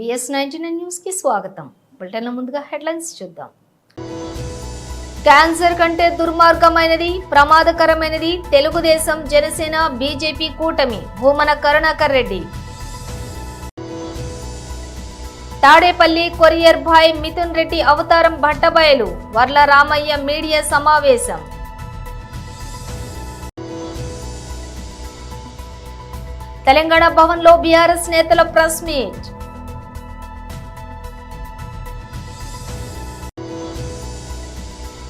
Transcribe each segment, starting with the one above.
BS99 news కి స్వాగతం. Bulletin ముందుగా హెడ్లైన్స్ చూద్దాం. క్యాన్సర్ కంటే దుర్మార్గమైనది, ప్రమాదకరమైనది తెలుగుదేశం, జనసేన, బీజేపీ కూటమి. భూమన కరుణాకర్ రెడ్డి. తాడేపల్లి కొరియర్ భాయ్ మిథున్ రెడ్డి అవతారం బట్టబయలు. వర్ల రామయ్య మీడియా సమావేశం. తెలంగాణ భవన్లో బీఆర్ఎస్ నేతల ప్రెస్ మీట్.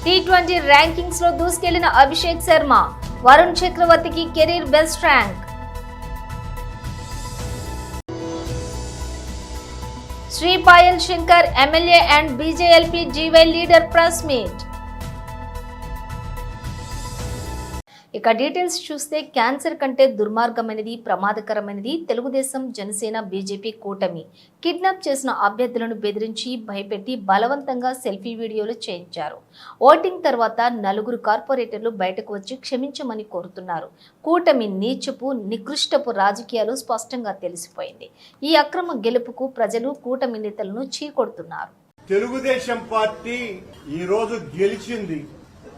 T20 ర్యాంకింగ్స్ లో దూసుకెళ్లిన అభిషేక్ శర్మ, వరుణ్ చక్రవర్తికి career best rank. Shri Payal Shankar MLA and BJLP జీవై లీడర్ ప్రెస్ మీట్. ఇక డీటెయిల్స్ చూస్తే క్యాన్సర్ కంటే దుర్మార్గమైనది, ప్రమాదకరమైనది తెలుగుదేశం, జనసేన, బీజేపీ కూటమి. కిడ్నాప్ చేసిన అభ్యర్థులను బెదిరించి భయపెట్టి బలవంతంగా సెల్ఫీ వీడియోలు చేయించారు. ఓటింగ్ తర్వాత నలుగురు కార్పొరేటర్లు బయటకు వచ్చి క్షమించమని కోరుతున్నారు. కూటమి నీచపు, నికృష్టపు రాజకీయాలు స్పష్టంగా తెలిసిపోయింది. ఈ అక్రమ గెలుపుకు ప్రజలు కూటమి నేతలను చీకొడుతున్నారు. తెలుగుదేశం పార్టీ ఈ రోజు గెలిచింది,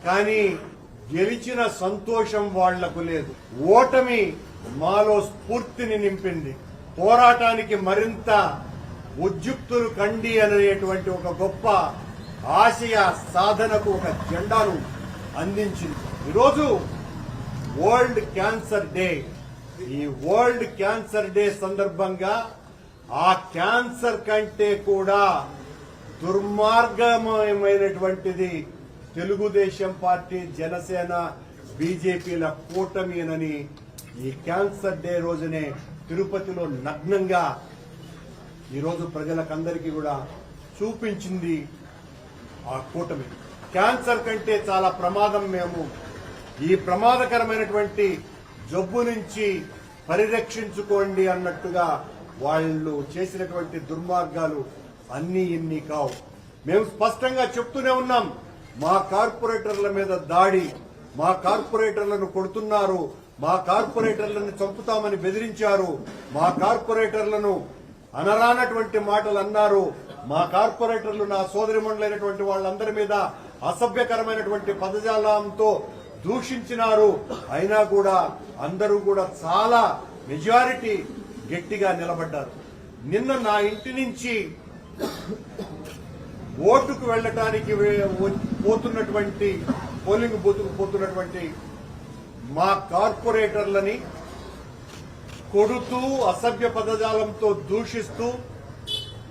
కానీ గెలిచిన సంతోషం వాళ్లకు లేదు. ఓటమి మాలో స్ఫూర్తిని నింపింది. పోరాటానికి మరింత ఉద్యుక్తులు కండి అనేటువంటి ఒక గొప్ప ఆశయ సాధనకు ఒక జెండాను అందించింది. ఈరోజు వరల్డ్ క్యాన్సర్ డే. ఈ వరల్డ్ క్యాన్సర్ డే సందర్భంగా ఆ క్యాన్సర్ కంటే కూడా దుర్మార్గమైనటువంటిది తెలుగుదేశం పార్టీ, జనసేన, బీజేపీల కూటమినని ఈ క్యాన్సర్ డే రోజునే తిరుపతిలో నగ్నంగా ఈరోజు ప్రజలకందరికీ కూడా చూపించింది ఆ కూటమి. క్యాన్సర్ కంటే చాలా ప్రమాదం. మేము ఈ ప్రమాదకరమైనటువంటి జబ్బు నుంచి పరిరక్షించుకోండి అన్నట్టుగా వాళ్ళు చేసినటువంటి దుర్మార్గాలు అన్నీ ఇన్ని కావు. మేము స్పష్టంగా చెప్తూనే ఉన్నాం, మా కార్పొరేటర్ల మీద దాడి, మా కార్పొరేటర్లను కొడుతున్నారు, మా కార్పొరేటర్లను చంపుతామని బెదిరించారు, మా కార్పొరేటర్లను అనరానటువంటి మాటలు అన్నారు, మా కార్పొరేటర్లు నా సోదరిమణులైనటువంటి వాళ్ళందరి మీద అసభ్యకరమైనటువంటి పదజాలంతో దూషించినారు. అయినా కూడా అందరూ కూడా చాలా మెజారిటీ గట్టిగా నిలబడ్డారు. నిన్న నా ఇంటి నుంచి ఓటుకు వెళ్లటానికి పోతున్నటువంటి పోలింగ్ బూత్కు పోతున్నటువంటి మా కార్పొరేటర్లని కొడుతూ అసభ్య పదజాలంతో దూషిస్తూ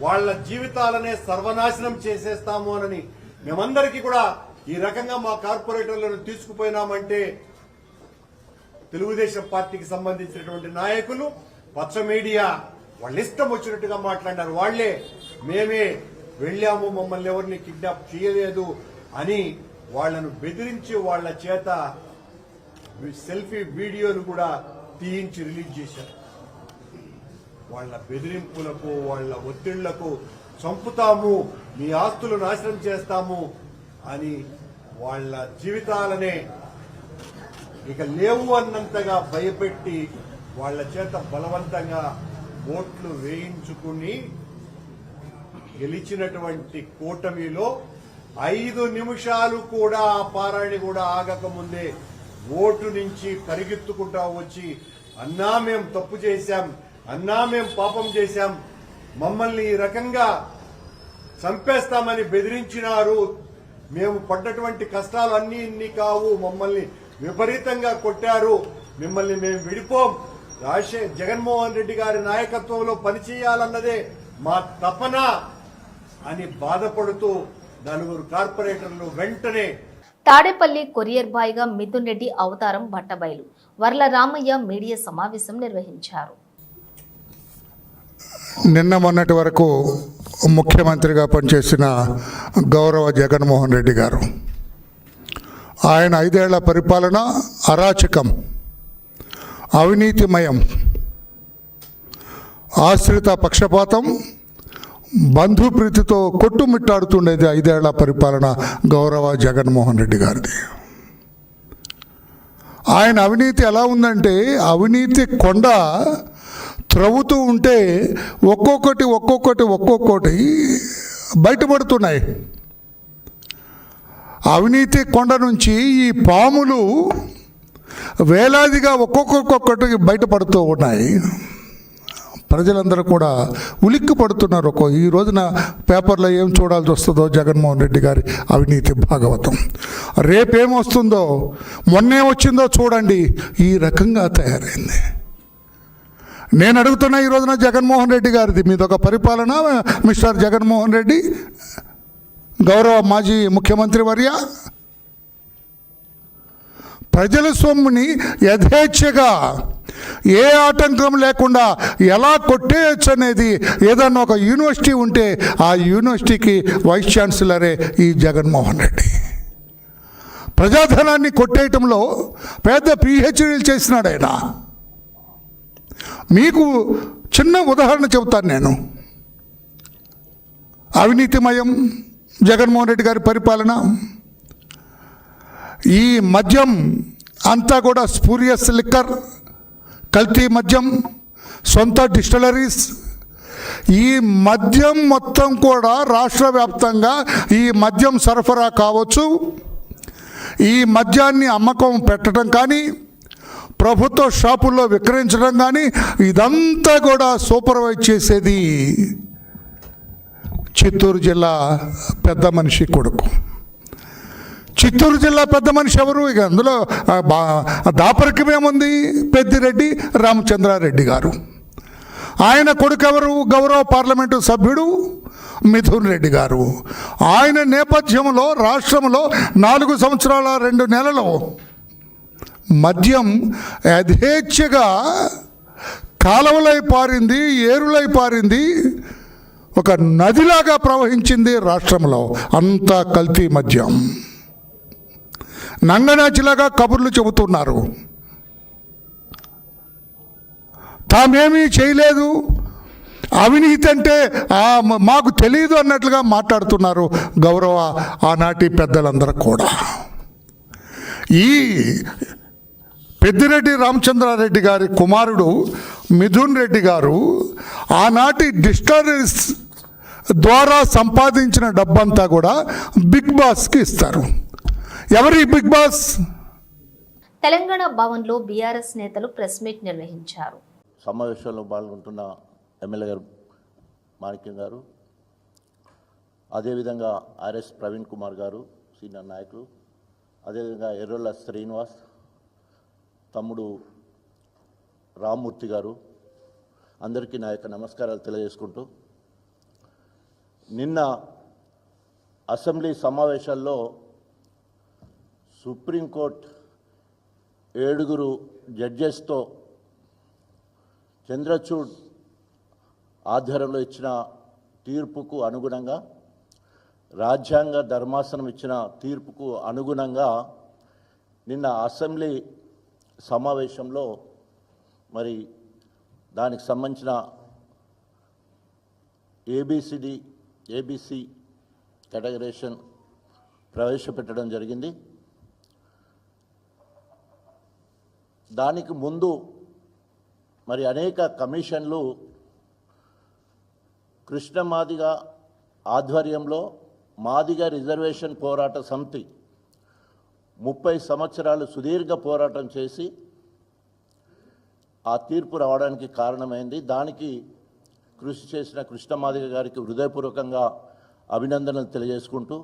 వాళ్ల జీవితాలనే సర్వనాశనం చేసేస్తాము అని మేమందరికీ కూడా ఈ రకంగా మా కార్పొరేటర్లను తీసుకుపోయినామంటే తెలుగుదేశం పార్టీకి సంబంధించినటువంటి నాయకులు, పచ్చ మీడియా వాళ్ళ ఇష్టం వచ్చినట్టుగా మాట్లాడినారు. వాళ్లే మేమే వెళ్లాము, మమ్మల్ని ఎవరిని కిడ్నాప్ చేయలేదు అని వాళ్లను బెదిరించి వాళ్ల చేత సెల్ఫీ వీడియోను కూడా తీయించి రిలీజ్ చేశారు. వాళ్ల బెదిరింపులకు, వాళ్ల ఒత్తిళ్లకు చంపుతాము, మీ ఆస్తులు నాశనం చేస్తాము అని వాళ్ల జీవితాలనే ఇక లేవు అన్నంతగా భయపెట్టి వాళ్ల చేత బలవంతంగా ఓట్లు వేయించుకుని గెలిచినటువంటి కూటమిలో 5 నిమిషాలు కూడా ఆ పారాయణ కూడా ఆగకముందే ఓటు నుంచి పరిగెత్తుకుంటా వచ్చి, అన్నా మేం తప్పు చేశాం, అన్నా మేం పాపం చేశాం, మమ్మల్ని ఈ రకంగా చంపేస్తామని బెదిరించినారు, మేము పడ్డటువంటి కష్టాలు అన్నీ ఇన్ని కావు, మమ్మల్ని విపరీతంగా కొట్టారు, మిమ్మల్ని మేము విడిపోం, జగన్మోహన్ రెడ్డి గారి నాయకత్వంలో పనిచేయాలన్నదే మా తపన అని బాధపడుతూ నలుగురు కార్పొరేటర్లు వెంటనే తాడేపల్లి కొరియర్ బాయ్ గా మిథున్ రెడ్డి అవతారం బట్టబయలు. వర్ల రామయ్య మీడియా సమావేశం నిర్వహించారు. నిన్న మొన్నటి వరకు ముఖ్యమంత్రిగా పనిచేసిన గౌరవ జగన్మోహన్ రెడ్డి గారు, ఆయన 5 ఏళ్ల పరిపాలన అరాచకం, అవినీతిమయం, ఆశ్రిత పక్షపాతం, బంధుప్రీతితో కొట్టుమిట్టాడుతుండేది 5 ఏళ్ల పరిపాలన గౌరవ జగన్మోహన్ రెడ్డి గారిది. ఆయన అవినీతి ఎలా ఉందంటే, అవినీతి కొండ త్రవ్వుతూ ఉంటే ఒక్కొక్కటి బయటపడుతున్నాయి. అవినీతి కొండ నుంచి ఈ పాములు వేలాదిగా ఒక్కొక్కటి బయటపడుతూ ఉన్నాయి. ప్రజలందరూ కూడా ఉలిక్కి పడుతున్నారు. ఈ రోజున పేపర్లో ఏం చూడాల్సి వస్తుందో జగన్మోహన్ రెడ్డి గారి అవినీతి భాగవతం, రేపేమొస్తుందో, మొన్నే వచ్చిందో చూడండి. ఈ రకంగా తయారైంది. నేను అడుగుతున్నా ఈ రోజున జగన్మోహన్ రెడ్డి గారిది మీదొక పరిపాలన మిస్టర్ జగన్మోహన్ రెడ్డి, గౌరవ మాజీ ముఖ్యమంత్రి వర్య. ప్రజల సొమ్ముని యథేచ్ఛగా ఏ ఆటంకం లేకుండా ఎలా కొట్టేయచ్చు అనేది ఏదన్నా ఒక యూనివర్సిటీ ఉంటే ఆ యూనివర్సిటీకి వైస్ ఛాన్సలరే ఈ జగన్మోహన్ రెడ్డి. ప్రజాధనాన్ని కొట్టేయటంలో పెద్ద పిహెచ్డీలు చేసినాడు ఆయన. మీకు చిన్న ఉదాహరణ చెబుతాను నేను. అవినీతిమయం జగన్మోహన్ రెడ్డి గారి పరిపాలన. ఈ మద్యం అంతా కూడా స్పూరియస్ లిక్కర్, కల్తీ మద్యం, సొంత డిస్టిలరీస్. ఈ మద్యం మొత్తం కూడా రాష్ట్ర వ్యాప్తంగా ఈ మద్యం సరఫరా కావచ్చు, ఈ మద్యాన్ని అమ్మకం పెట్టడం కానీ, ప్రభుత్వ షాపుల్లో విక్రయించడం కానీ, ఇదంతా కూడా సూపర్వైజ్ చేసేది చిత్తూరు జిల్లా పెద్ద మనిషి కొడుకు. చిత్తూరు జిల్లా పెద్ద మనిషి ఎవరు? ఇక అందులో దాపరికమేముంది? పెద్దిరెడ్డి రామచంద్రారెడ్డి గారు. ఆయన కొడుకు ఎవరు? గౌరవ పార్లమెంటు సభ్యుడు మిథున్ రెడ్డి గారు. ఆయన నేపథ్యంలో రాష్ట్రంలో 4 సంవత్సరాల 2 నెలలు మద్యం యథేచ్ఛగా కాలువలై పారింది, ఏరులై పారింది, ఒక నదిలాగా ప్రవహించింది రాష్ట్రంలో. అంతా కల్తీ మద్యం. నంగనాచిలాగా కబుర్లు చెబుతున్నారు. తామేమీ చేయలేదు, అవినీతి అంటే మాకు తెలియదు అన్నట్లుగా మాట్లాడుతున్నారు గౌరవ ఆనాటి పెద్దలందరూ కూడా. ఈ పెద్దిరెడ్డి రామచంద్రారెడ్డి గారి కుమారుడు మిథున్ రెడ్డి గారు ఆనాటి డిస్టిలరీస్ ద్వారా సంపాదించిన డబ్బంతా కూడా బిగ్ బాస్కి ఇస్తారు. ఎవరి బిగ్ బాస్? తెలంగాణ భవన్లో బీఆర్ఎస్ నేతలు ప్రెస్ మీట్ నిర్వహించారు. సమావేశంలో పాల్గొంటున్న ఎమ్మెల్యే గారు మాణిక్యం గారు, అదేవిధంగా ఆర్ఎస్ ప్రవీణ్ కుమార్ గారు సీనియర్ నాయకులు, అదేవిధంగా ఎర్రొల్ల శ్రీనివాస్ తమ్ముడు రామ్మూర్తి గారు, అందరికీ నా యొక్క నమస్కారాలు తెలియజేసుకుంటూ, నిన్న అసెంబ్లీ సమావేశాల్లో సుప్రీంకోర్టు 7 జడ్జెస్తో చంద్రచూడ్ ఆధ్వర్యంలో ఇచ్చిన తీర్పుకు అనుగుణంగా, రాజ్యాంగ ధర్మాసనం ఇచ్చిన తీర్పుకు అనుగుణంగా నిన్న అసెంబ్లీ సమావేశంలో మరి దానికి సంబంధించిన ఏబిసి కేటగరైజేషన్ ప్రవేశపెట్టడం జరిగింది. దానికి ముందు మరి అనేక కమిషన్లు కృష్ణ మాదిగ ఆధ్వర్యంలో మాదిగ రిజర్వేషన్ పోరాట సమితి 30 సంవత్సరాలు సుదీర్ఘ పోరాటం చేసి ఆ తీర్పు రావడానికి కారణమైంది. దానికి కృషి చేసిన కృష్ణ మాదిగ గారికి హృదయపూర్వకంగా అభినందనలు తెలియజేసుకుంటూ,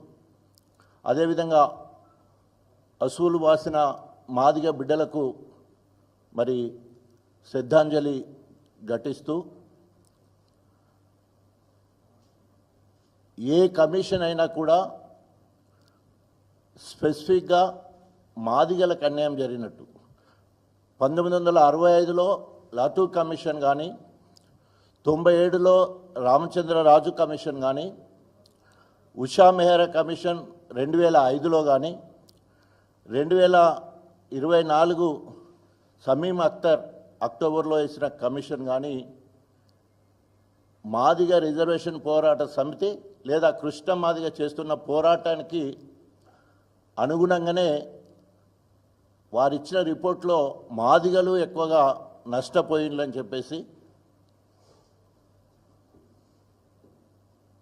అదేవిధంగా అసూలు వాసిన మాదిగ బిడ్డలకు మరి శ్రద్ధాంజలి ఘటిస్తూ, ఏ కమిషన్ అయినా కూడా స్పెసిఫిక్గా మాదిగలకు అన్యాయం జరిగినట్టు 1965లో లాటూ కమిషన్ కానీ, 97లో రామచంద్రరాజు కమిషన్ కానీ, ఉషా మెహ్రా కమిషన్ 2005లో కానీ, 2024 సమీమ్ అఖ్తర్ అక్టోబర్లో వేసిన కమిషన్ కానీ, మాదిగ రిజర్వేషన్ పోరాట సమితి లేదా కృష్ణ మాదిగ చేస్తున్న పోరాటానికి అనుగుణంగానే వారిచ్చిన రిపోర్ట్లో మాదిగలు ఎక్కువగా నష్టపోయిందని చెప్పేసి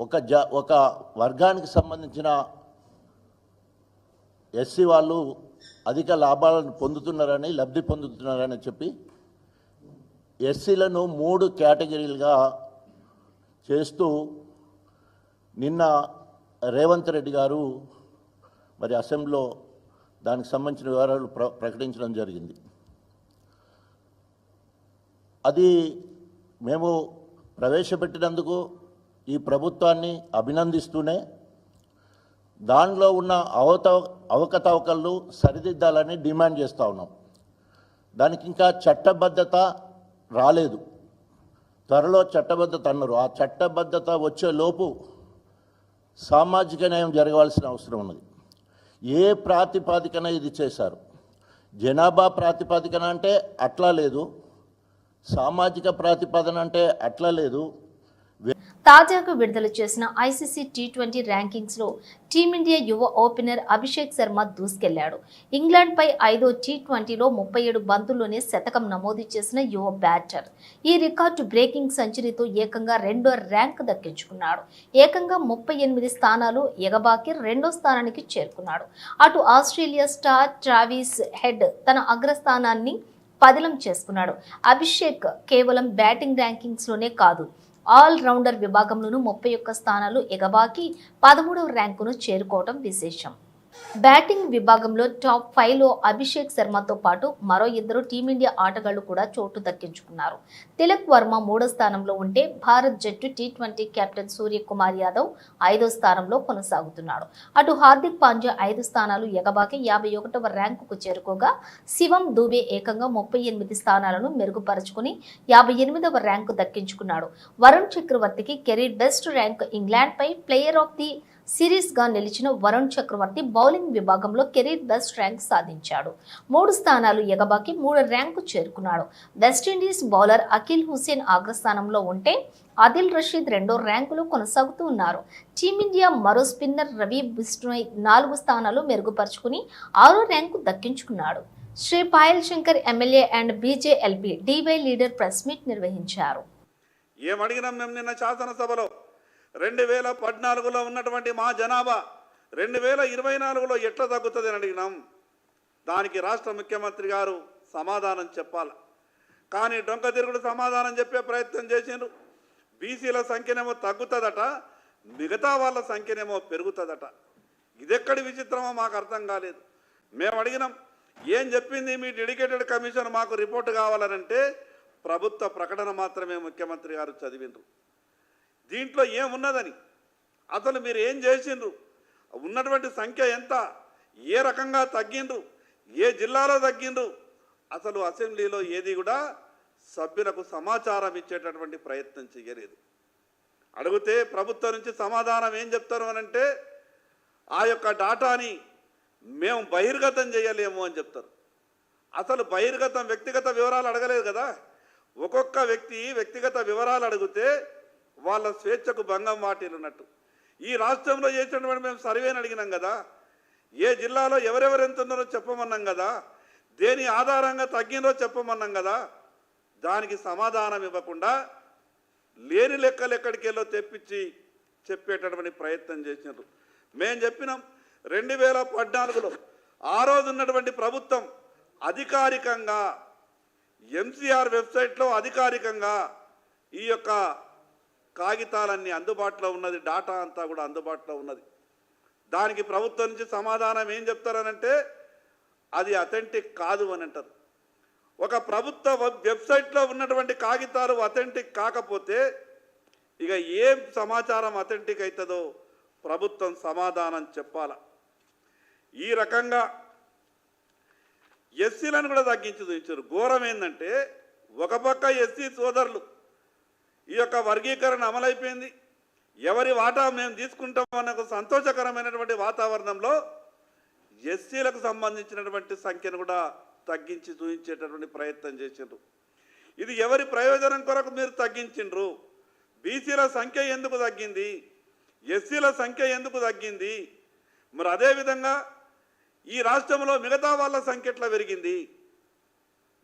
ఒక వర్గానికి సంబంధించిన ఎస్సీ వాళ్ళు అధిక లాభాలను పొందుతున్నారని, లబ్ధి పొందుతున్నారని చెప్పి ఎస్సీలను 3 కేటగిరీలుగా చేస్తూ నిన్న రేవంత్ రెడ్డి గారు మరి అసెంబ్లీలో దానికి సంబంధించిన వివరాలు ప్రకటించడం జరిగింది. అది మేము ప్రవేశపెట్టినందుకు ఈ ప్రభుత్వాన్ని అభినందిస్తూనే దానిలో ఉన్న అవకతవకలు సరిదిద్దాలని డిమాండ్ చేస్తూ ఉన్నాం. దానికి ఇంకా చట్టబద్ధత రాలేదు. త్వరలో చట్టబద్ధత అన్నారు. ఆ చట్టబద్ధత వచ్చే లోపు సామాజిక న్యాయం జరగవలసిన అవసరం ఉన్నది. ఏ ప్రాతిపాదికన ఇది చేశారు? జనాభా ప్రాతిపాదికన అంటే అట్లా లేదు, సామాజిక ప్రాతిపాదన అంటే అట్లా లేదు. తాజాగా విడుదల చేసిన ఐసీసీ టీ20 ర్యాంకింగ్స్ లో టీమిండియా యువ ఓపెనర్ అభిషేక్ శర్మ దూసుకెళ్లాడు. ఇంగ్లాండ్ పై 5వ టీ20లో 37 బంతుల్లోనే శతకం నమోదు చేసిన యువ బ్యాటర్ ఈ రికార్డు బ్రేకింగ్ సెంచరీతో ఏకంగా 2వ ర్యాంక్ దక్కించుకున్నాడు. ఏకంగా 38 స్థానాలు ఎగబాకి 2వ స్థానానికి చేరుకున్నాడు. అటు ఆస్ట్రేలియా స్టార్ ట్రావిస్ హెడ్ తన అగ్రస్థానాన్ని పదిలం చేసుకున్నాడు. అభిషేక్ కేవలం బ్యాటింగ్ ర్యాంకింగ్స్ లోనే కాదు, ఆల్ రౌండర్ విభాగంలోనూ 31 స్థానాలు ఎగబాకి 13వ ర్యాంకును చేరుకోవడం విశేషం. బ్యాటింగ్ విభాగంలో టాప్ 5లో అభిషేక్ శర్మతో పాటు మరో 2 టీమిండియా ఆటగాళ్లు కూడా చోటు దక్కించుకున్నారు. తిలక్ వర్మ 3వ స్థానంలో ఉంటే భారత్ జట్టు టీ20 కెప్టెన్ సూర్యకుమార్ యాదవ్ 5వ స్థానంలో కొనసాగుతున్నాడు. అటు హార్దిక్ పాండ్యా 5 స్థానాలు ఎగబాకి 51వ ర్యాంకుకు చేరుకోగా శివం దూబే ఏకంగా 38 స్థానాలను మెరుగుపరుచుకుని 58వ ర్యాంకు దక్కించుకున్నాడు. వరుణ్ చక్రవర్తికి కెరీర్ బెస్ట్ ర్యాంక్. ఇంగ్లాండ్ పై ప్లేయర్ ఆఫ్ ది సిరీస్ గా నిలిచిన వరుణ్ చక్రవర్తి బౌలింగ్ విభాగంలో కెరీర్ బెస్ట్ ర్యాంక్ సాధించాడు. 3 స్థానాలు ఎగబాకి 3వ ర్యాంకు చేరుకున్నాడు. వెస్టిండీస్ బౌలర్ అఖిల్ హుసేన్ అగ్రస్థానంలో ఉంటే ఆదిల్ రషీద్ 2వ ర్యాంకులో కొనసాగుతూ ఉన్నారు. టీమిండియా మరో స్పిన్నర్ రవి బిష్ణోయ్ 4 స్థానాలు మెరుగుపరుచుకుని 6వ ర్యాంకు దక్కించుకున్నాడు. Shri Payal Shankar MLA and BJLP DY leader press meet నిర్వహించారు. ఏమడిగినాం మేము నిన్న శాసనసభలో? 2014లో ఉన్నటువంటి మా జనాభా 2024లో ఎట్లా తగ్గుతుంది అని అడిగినాం. దానికి రాష్ట్ర ముఖ్యమంత్రి గారు సమాధానం చెప్పాలి. కానీ డొంక తిరుగుడు సమాధానం చెప్పే ప్రయత్నం చేసిండ్రు. బీసీల సంఖ్యనేమో తగ్గుతుందట, మిగతా వాళ్ళ సంఖ్యనేమో పెరుగుతుందట. ఇదెక్కడి విచిత్రమో మాకు అర్థం కాలేదు. మేము అడిగినాం, ఏం చెప్పింది మీ డెడికేటెడ్ కమిషన్ మాకు రిపోర్ట్ కావాలనంటే ప్రభుత్వ ప్రకటన మాత్రమే ముఖ్యమంత్రి గారు చదివిండ్రు. దీంట్లో ఏమున్నదని, అసలు మీరు ఏం చేసిండ్రు, ఉన్నటువంటి సంఖ్య ఎంత, ఏ రకంగా తగ్గిండ్రు, ఏ జిల్లాలో తగ్గిండ్రు, అసలు అసెంబ్లీలో ఏది కూడా సభ్యులకు సమాచారం ఇచ్చేటటువంటి ప్రయత్నం చేయలేదు. అడిగితే ప్రభుత్వం నుంచి సమాధానం ఏం చెప్తారు అనంటే ఆ యొక్క డాటాని మేము బహిర్గతం చేయలేము అని చెప్తారు. అసలు బహిర్గతం వ్యక్తిగత వివరాలు అడగలేదు కదా. ఒక్కొక్క వ్యక్తి వ్యక్తిగత వివరాలు అడిగితే వాళ్ళ స్వేచ్ఛకు భంగం వాటిల్లున్నట్టు. ఈ రాష్ట్రంలో చేసినటువంటి మేము సర్వేని అడిగినాం కదా, ఏ జిల్లాలో ఎవరెవరు ఎంత ఉన్నారో చెప్పమన్నాం కదా, దేని ఆధారంగా తగ్గినో చెప్పమన్నాం కదా. దానికి సమాధానం ఇవ్వకుండా లేని లెక్కలు ఎక్కడికి వెళ్ళో తెప్పించి చెప్పేటటువంటి ప్రయత్నం చేసినారు. మేము చెప్పినాం 2014లో ఆ రోజు ఉన్నటువంటి ప్రభుత్వం అధికారికంగా ఎంసీఆర్ వెబ్సైట్లో అధికారికంగా ఈ యొక్క కాగితాలన్నీ అందుబాటులో ఉన్నది, డాటా అంతా కూడా అందుబాటులో ఉన్నది. దానికి ప్రభుత్వం నుంచి సమాధానం ఏం చెప్తారనంటే అది అథెంటిక్ కాదు అని అంటారు. ఒక ప్రభుత్వ వెబ్సైట్లో ఉన్నటువంటి కాగితాలు అథెంటిక్ కాకపోతే ఇక ఏం సమాచారం అథెంటిక్ అవుతుందో ప్రభుత్వం సమాధానం చెప్పాల. ఈ రకంగా ఎస్సీలను కూడా తగ్గించి చూపించారు. ఘోరం ఏంటంటే ఒక పక్క ఎస్సీ సోదరులు ఈ యొక్క వర్గీకరణ అమలైపోయింది, ఎవరి వాటా మేము తీసుకుంటామన్న ఒక సంతోషకరమైనటువంటి వాతావరణంలో ఎస్సీలకు సంబంధించినటువంటి సంఖ్యను కూడా తగ్గించి చూపించేటటువంటి ప్రయత్నం చేసిండ్రు. ఇది ఎవరి ప్రయోజనం కొరకు మీరు తగ్గించిండ్రు? బీసీల సంఖ్య ఎందుకు తగ్గింది, ఎస్సీల సంఖ్య ఎందుకు తగ్గింది? మరి అదేవిధంగా ఈ రాష్ట్రంలో మిగతా వాళ్ళ సంఖ్య ఎట్లా పెరిగింది?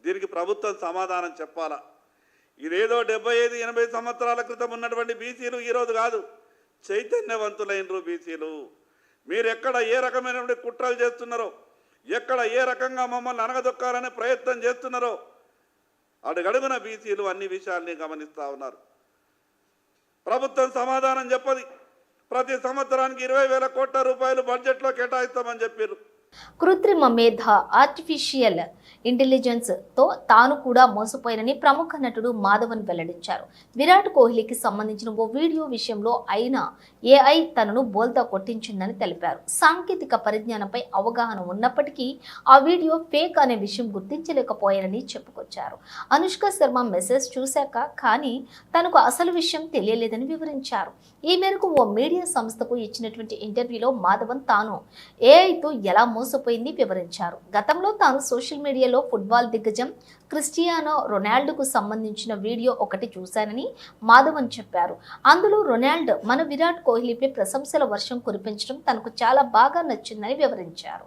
దీనికి ప్రభుత్వం సమాధానం చెప్పాలా. ఇదేదో 75-80 సంవత్సరాల క్రితం ఉన్నటువంటి బీసీలు ఈరోజు కాదు, చైతన్యవంతులైనరు బీసీలు. మీరు ఎక్కడ ఏ రకమైనటువంటి కుట్రలు చేస్తున్నారో, ఎక్కడ ఏ రకంగా మమ్మల్ని అనగదొక్కాలనే ప్రయత్నం చేస్తున్నారో అడుగడుగున బీసీలు అన్ని విషయాల్ని గమనిస్తూ ఉన్నారు. ప్రభుత్వం సమాధానం చెప్పది. ప్రతి సంవత్సరానికి 20,000 కోట్ల రూపాయలు బడ్జెట్లో కేటాయిస్తామని చెప్పారు. కృత్రిమ మేధ ఆర్టిఫిషియల్ ఇంటెలిజెన్స్ తో తాను కూడా మోసపోయినని ప్రముఖ నటుడు మాధవన్ వెల్లడించారు. విరాట్ కోహ్లీకి సంబంధించిన ఓ వీడియో విషయంలో అయినా ఏఐ తనను బోల్తా కొట్టించిందని తెలిపారు. సాంకేతిక పరిజ్ఞానంపై అవగాహన ఉన్నప్పటికీ ఆ వీడియో ఫేక్ అనే విషయం గుర్తించలేకపోయారని చెప్పుకొచ్చారు. అనుష్క శర్మ మెసేజ్ చూశాక కానీ తనకు అసలు విషయం తెలియలేదని వివరించారు. ఈ మేరకు ఓ మీడియా సంస్థకు ఇచ్చినటువంటి ఇంటర్వ్యూలో మాధవన్ తాను ఏఐతో ఎలా మోసపోయింది వివరించారు. గతంలో తాను సోషల్ మీడియాలో ఫుట్బాల్ దిగ్గజం క్రిస్టియానో రొనాల్డోకు సంబంధించిన వీడియో ఒకటి చూశానని మాధవన్ చెప్పారు. అందులో రొనాల్డో మన విరాట్ కోహ్లీపై ప్రశంసల వర్షం కురిపించడం తనకు చాలా బాగా నచ్చిందని వివరించారు.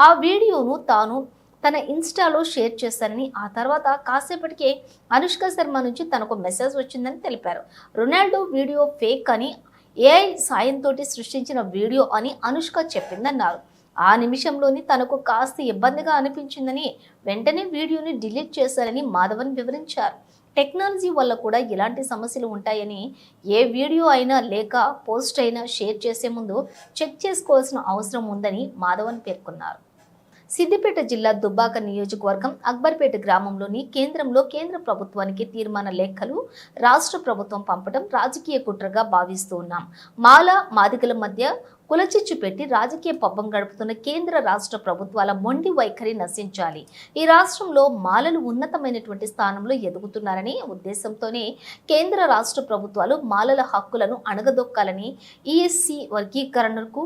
ఆ వీడియోను తాను తన ఇన్స్టాలో షేర్ చేశారని, ఆ తర్వాత కాసేపటికే అనుష్క శర్మ నుంచి తనకు మెసేజ్ వచ్చిందని తెలిపారు. రొనాల్డో వీడియో ఫేక్ అని, ఏఐ సాయంతో సృష్టించిన వీడియో అని అనుష్క చెప్పిందన్నారు. ఆ నిమిషంలోని తనకు కాస్త ఇబ్బందిగా అనిపించిందని వెంటనే వీడియోని డిలీట్ చేశారని మాధవన్ వివరించారు. టెక్నాలజీ వల్ల కూడా ఇలాంటి సమస్యలు ఉంటాయని, ఏ వీడియో అయినా లేక పోస్ట్ అయినా షేర్ చేసే ముందు చెక్ చేసుకోవాల్సిన అవసరం ఉందని మాధవన్ పేర్కొన్నారు. సిద్దిపేట జిల్లా దుబ్బాక నియోజకవర్గం అక్బర్పేట గ్రామంలోని కేంద్రంలో కేంద్ర ప్రభుత్వానికి తీర్మాన లేఖలు రాష్ట్ర ప్రభుత్వం పంపడం రాజకీయ కుట్రగా భావిస్తూ ఉన్నాం. మాల మాదిగల మధ్య కులచిచ్చు పెట్టి రాజకీయ పబ్బం గడుపుతున్న కేంద్ర రాష్ట్ర ప్రభుత్వాల మొండి వైఖరి నశించాలి. ఈ రాష్ట్రంలో మాలలు ఉన్నతమైనటువంటి స్థానంలో ఎదుగుతున్నారనే ఉద్దేశంతోనే కేంద్ర రాష్ట్ర ప్రభుత్వాలు మాలల హక్కులను అణగదొక్కాలని ఈఎస్సీ వర్గీకరణకు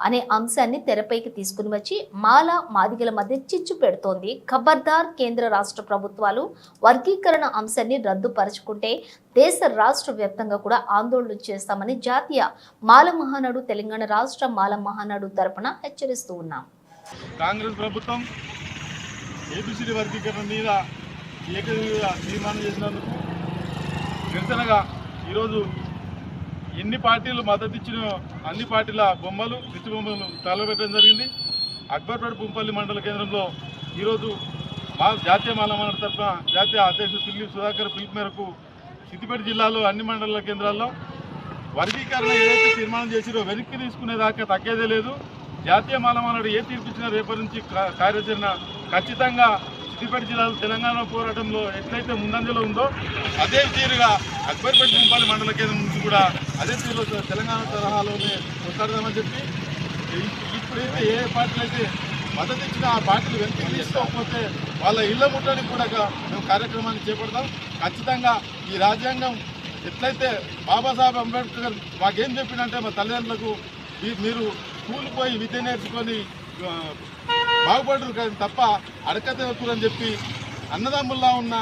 అనే అంశాన్ని తెరపైకి తీసుకుని వచ్చి మాల మాదిగల మధ్య చిచ్చు పెడుతోంది. ఖబర్దార్, కేంద్ర రాష్ట్ర ప్రభుత్వాలు వర్గీకరణ అంశాన్ని రద్దుపరచుకుంటే దేశ రాష్ట్ర వ్యాప్తంగా కూడా ఆందోళన చేస్తామని జాతీయ మాల మహానాడు, తెలంగాణ రాష్ట్ర మాల మహానాడు తరపున హెచ్చరిస్తూ ఉన్నాం. కాంగ్రెస్ ప్రభుత్వం ఏబిసిడి వర్గీకరణ మీద ఏకగ్రీవంగా తీర్మానం చేసినందుకు నిరసనగా ఈరోజు ఎన్ని పార్టీలు మద్దతు ఇచ్చిన అన్ని పార్టీల బొమ్మలు, దిష్టి బొమ్మలు తగలబెట్టడం జరిగింది. అక్బర్పేట పుంపల్లి మండల కేంద్రంలో ఈరోజు జాతీయ మాల మహానాడు తరఫున జాతీయ అధ్యక్షుడు పిల్లి సుధాకర్ పిలుపు మేరకు సిద్దిపేట జిల్లాలో అన్ని మండల కేంద్రాల్లో వర్గీకరణ ఏదైతే తీర్మానం చేసిరో వెనక్కి తీసుకునేదాకా తగ్గేదే లేదు. జాతీయ మాల మహానాడు ఏ తీర్పిచ్చినా రేపటి నుంచి కార్యాచరణ ఖచ్చితంగా సిద్దిపేట జిల్లాలో తెలంగాణ పోరాటంలో ఎట్లయితే ముందంజలో ఉందో అదే తీరుగా అక్బర్పేట పుంపల్లి మండల కేంద్రం నుంచి కూడా అదే తీరులో తెలంగాణ తరహాలోనే కొట్లాడదామని చెప్పి ఇప్పుడైతే ఏ పార్టీలు అయితే మద్దతు ఇచ్చినా ఆ పార్టీలు వెనక్కి తీసుకోకపోతే వాళ్ళ ఇళ్ల ముట్టడానికి కూడా మేము కార్యక్రమాన్ని చేపడతాం. ఖచ్చితంగా ఈ రాజ్యాంగం ఎట్లయితే బాబాసాహెబ్ అంబేద్కర్ మాకేం చెప్పిందంటే మా తల్లిదండ్రులకు మీరు స్కూల్ పోయి విద్య నేర్చుకొని బాగుపడరు కానీ తప్ప అడకతెక్కురని చెప్పి అన్నదమ్ముల్లా ఉన్న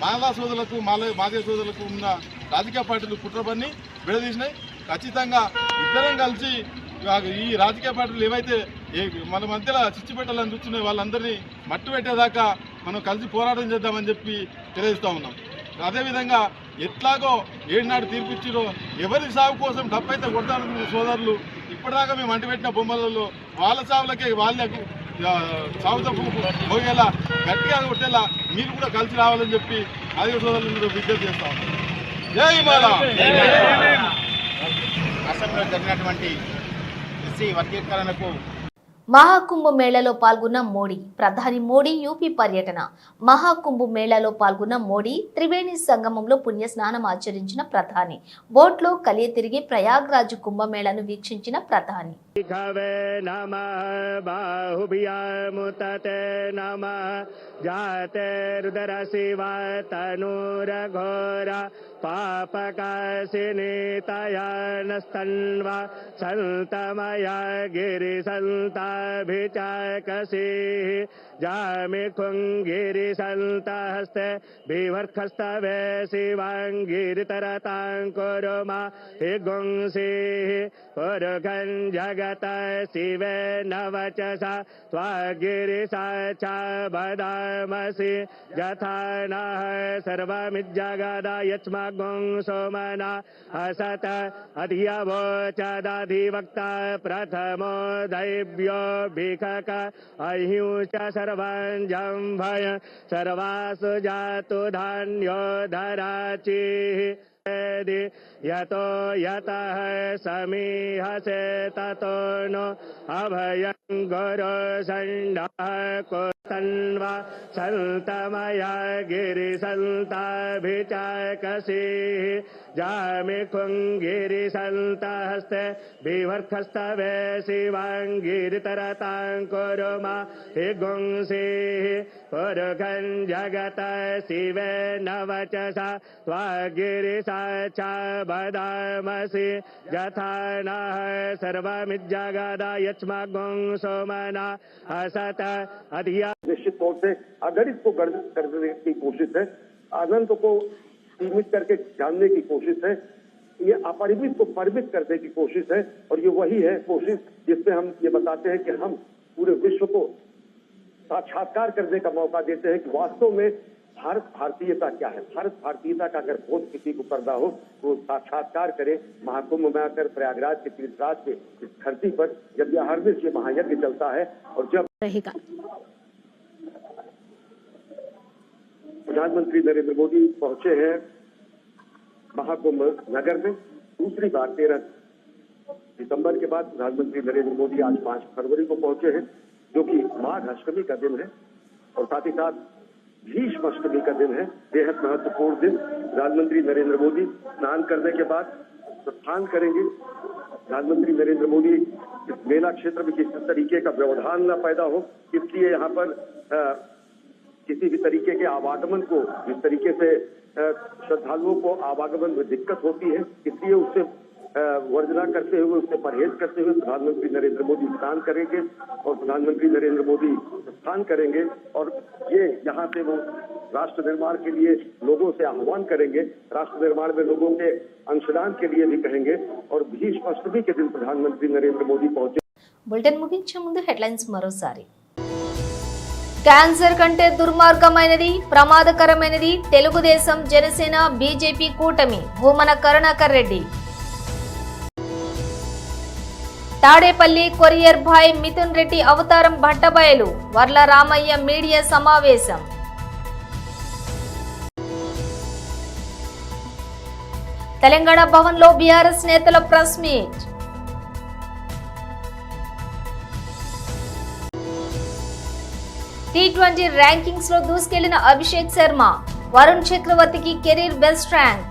మాలా సోదరులకు మాదే సోదరులకు ఉన్న రాజకీయ పార్టీలు కుట్రపన్ని విడదీసినాయి. ఖచ్చితంగా ఇద్దరం కలిసి ఈ రాజకీయ పార్టీలు ఏవైతే మన మధ్యలో చిచ్చు పెట్టాలని చూస్తున్నాయి వాళ్ళందరినీ మట్టు పెట్టేదాకా మనం కలిసి పోరాటం చేద్దామని చెప్పి తెలియజేస్తూ ఉన్నాం. అదేవిధంగా ఎట్లాగో ఏడునాడు తీర్పిచ్చిరో ఎవరి సాగు కోసం డబ్బైతే కొడతాను సోదరులు ఇప్పటిదాకా మేము అంటిపెట్టిన బొమ్మలలో వాళ్ళ సాగులకే వాళ్ళకు సాగుతో పోయేలా గట్టిగా కొట్టేలా మీరు కూడా కలిసి రావాలని చెప్పి ఆదివాసీ సోదరులు విజ్ఞప్తి చేస్తా ఉన్నాం. జై మాలా. అసెంబ్లీలో జరిగినటువంటి ఎస్సీ వర్గీకరణకు మహాకుంభ మేళాలో పాల్గొన్న మోడీ. ప్రధాని మోడీ యూపీ పర్యటన. మహాకుంభ మేళాలో పాల్గొన్న మోడీ త్రివేణి సంగమంలో పుణ్యస్నానం ఆచరించిన ప్రధాని. బోట్లో కలియ తిరిగి ప్రయాగ్రాజ్ కుంభమేళాను వీక్షించిన ప్రధాని. పాపకాశినీతయానస్తన్వ సంతమయ గిరి సంతా भिचाकसिः जामिखुङ्गिरिसन्तहस्ते बिभर्खस्तवे शिवाङ्गिरितरताङ्कुरुमा हि गुंसिः पुरुखं जगत शिवे नवचसा त्वागिरिसा च वदामसि यथा नः सर्वमिज्जगदा यच्मगुं सोमना असत अधियवोचदधिवक्ता प्रथमो दैव्यो भिखक अह्यु च सर्वञ्जम्भय सर्वासु जातु धान्यो धराचिः यतो यतः समीहसे ततो नो अभयं गुरो षण्डः कुतन्वा सन्तमया गिरिसन्ताभिचाकसिः जामिखुङ्गिरिसन्तहस्ते बिभर्खस्तवे शिवाङ्गिरितरताङ्कुरुमा हि गुंसिः पुरुखं जगत शिवे नवचसा त्वागिरिसा च वदामसि यथा नः सर्वमिज्जगदा यच्मगुं सोमना असत अधिया। निश्चित तौर से अगर इसको गर्दित करने की कोशिश है, अनंत को सीमित करके जानने की कोशिश है, ये अपरिमित को परिमित करने की कोशिश है, और ये वही है कोशिश जिसमें हम ये बताते हैं कि हम पूरे विश्व को साक्षात्कार करने का मौका देते हैं कि वास्तव में भारत भारतीयता क्या है। भारत भारतीयता का अगर बोध किसी को करना हो तो साक्षात्कार करे महाकुंभ में आकर प्रयागराज के तीर्थराज पे इस धरती पर जब यह हर वर्ष ये महायज्ञ चलता है और जब रहेगा। प्रधानमंत्री नरेंद्र मोदी पहुंचे हैं महाकुंभ नगर में दूसरी बार 13 दिसंबर के बाद प्रधानमंत्री नरेंद्र मोदी आज 5 फरवरी को पहुंचे हैं, जो कि माघ अष्टमी का दिन है और साथ ही साथ भीष्म अष्टमी का दिन है, बेहद महत्वपूर्ण दिन। प्रधानमंत्री नरेंद्र मोदी स्नान करने के बाद प्रस्थान करेंगे। प्रधानमंत्री नरेंद्र मोदी इस मेला क्षेत्र में किसी तरीके का व्यवधान न पैदा हो, इसलिए यहाँ पर किसी भी तरीके के आवागमन को, जिस तरीके से श्रद्धालुओं को आवागमन में दिक्कत होती है, इसलिए उससे वर्जना करते हुए, उससे परहेज करते हुए प्रधानमंत्री नरेंद्र मोदी स्नान करेंगे और प्रधानमंत्री नरेंद्र मोदी प्रस्थान करेंगे और ये यहाँ से वो राष्ट्र निर्माण के लिए लोगों से आह्वान करेंगे, राष्ट्र निर्माण में लोगों के अंशदान के लिए भी कहेंगे और भीष्म अष्टमी के दिन प्रधानमंत्री नरेंद्र मोदी पहुंचे। బులెటిన్ ముగించే ముందు హెడ్లైన్స్ మరోసారి. క్యాన్సర్ కంటే దుర్మార్గమైనది, ప్రమాదకరమైనది తెలుగుదేశం జనసేన బీజేపీ కూటమి భూమన కరుణాకర్ రెడ్డి. తాడేపల్లి కొరియర్ భాయ్ మిథున్ రెడ్డి అవతారం బట్టబయలు, వర్ల రామయ్య మీడియా సమావేశం. తెలంగాణ భవన్లో బీఆర్ఎస్ నేతల ప్రెస్ మీట్. T20 ర్యాంకింగ్స్ లో దూసుకెళ్లిన అభిషేక్ శర్మ, వరుణ్ చక్రవర్తికి career best rank.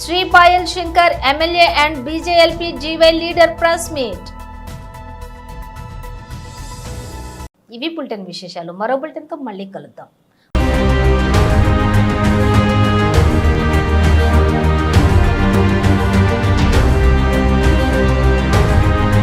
Shri Payal Shankar MLA and BJLP జీవై లీడర్ ప్రెస్ మీట్. ఇవి బులెటిన్ విశేషాలు. మరో బులెటిన్ తో మళ్ళీ కలుద్దాం.